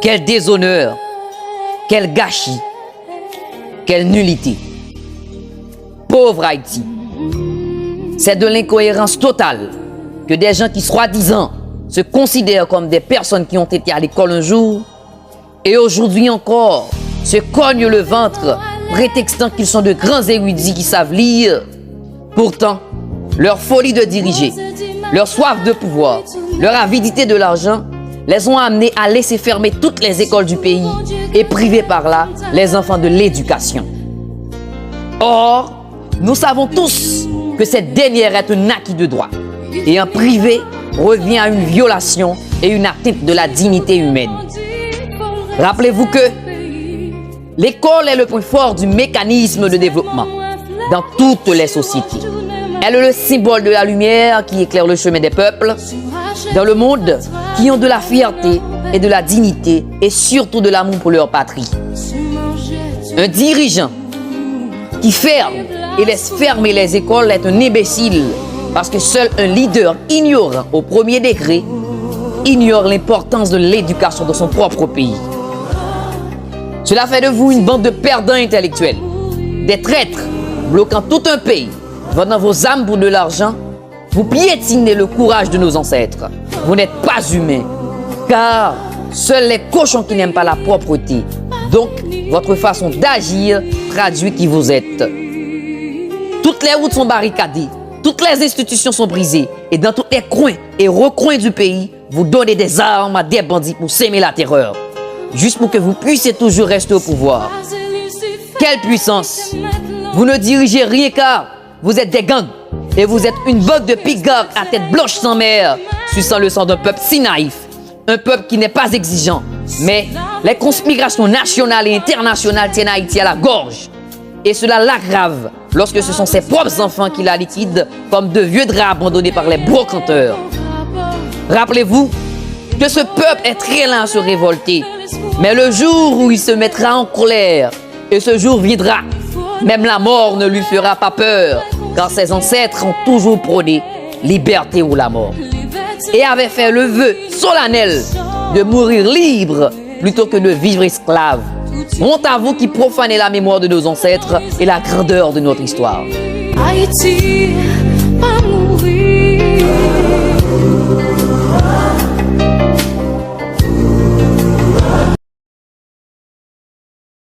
Quel déshonneur, quel gâchis, quelle nullité. Pauvre Haïti. C'est de l'incohérence totale que des gens qui, soi-disant, se considèrent comme des personnes qui ont été à l'école un jour et aujourd'hui encore se cognent le ventre prétextant qu'ils sont de grands érudits qui savent lire. Pourtant, leur folie de diriger, leur soif de pouvoir, leur avidité de l'argent les ont amenés à laisser fermer toutes les écoles du pays et priver par là les enfants de l'éducation. Or, nous savons tous que cette dernière est un acquis de droit et en privé revient à une violation et une atteinte de la dignité humaine. Rappelez-vous que l'école est le point fort du mécanisme de développement dans toutes les sociétés. Elle est le symbole de la lumière qui éclaire le chemin des peuples dans le monde qui ont de la fierté et de la dignité et surtout de l'amour pour leur patrie. Un dirigeant qui ferme et laisse fermer les écoles est un imbécile parce que seul un leader ignorant au premier degré ignore l'importance de l'éducation dans son propre pays. Cela fait de vous une bande de perdants intellectuels, des traîtres bloquant tout un pays, vendant vos âmes pour de l'argent. Vous piétinez le courage de nos ancêtres. Vous n'êtes pas humains, car seuls les cochons qui n'aiment pas la propreté. Donc, votre façon d'agir traduit qui vous êtes. Toutes les routes sont barricadées, toutes les institutions sont brisées, et dans tous les coins et recoins du pays, vous donnez des armes à des bandits pour s'aimer la terreur, juste pour que vous puissiez toujours rester au pouvoir. Quelle puissance! Vous ne dirigez rien car vous êtes des gangs et vous êtes une bande de pigards à tête blanche sans mère, suçant le sang d'un peuple si naïf, un peuple qui n'est pas exigeant. Mais les conspirations nationales et internationales tiennent Haïti à la gorge. Et cela l'aggrave lorsque ce sont ses propres enfants qui la liquident comme de vieux draps abandonnés par les brocanteurs. Rappelez-vous que ce peuple est très lent à se révolter. Mais le jour où il se mettra en colère, et ce jour viendra, même la mort ne lui fera pas peur, car ses ancêtres ont toujours prôné liberté ou la mort. Et avaient fait le vœu solennel de mourir libre plutôt que de vivre esclave. Honte à vous qui profanez la mémoire de nos ancêtres et la grandeur de notre histoire. Haïti, pas mourir.